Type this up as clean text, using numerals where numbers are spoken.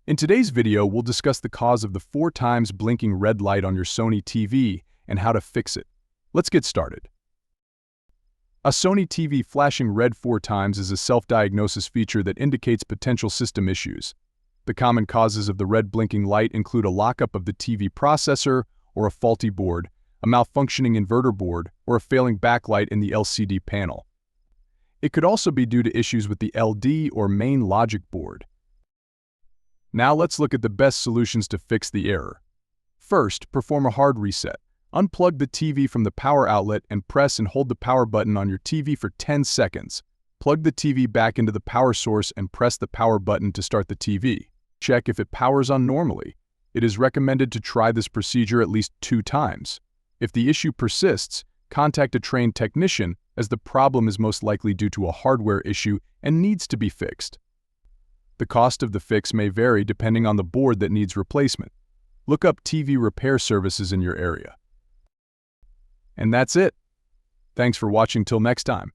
In today's video, we'll discuss the cause of the 4 times blinking red light on your Sony TV and how to fix it. Let's get started. A Sony TV flashing red 4 times is a self-diagnosis feature that indicates potential system issues. The common causes of the red blinking light include a lockup of the TV processor or a faulty board, a malfunctioning inverter board, or a failing backlight in the LCD panel. It could also be due to issues with the LD or main logic board. Now let's look at the best solutions to fix the error. First, perform a hard reset. Unplug the TV from the power outlet and press and hold the power button on your TV for 10 seconds. Plug the TV back into the power source and press the power button to start the TV. Check if it powers on normally. It is recommended to try this procedure at least 2 times. If the issue persists, contact a trained technician, as the problem is most likely due to a hardware issue and needs to be fixed. The cost of the fix may vary depending on the board that needs replacement. Look up TV repair services in your area. And that's it. Thanks for watching till next time.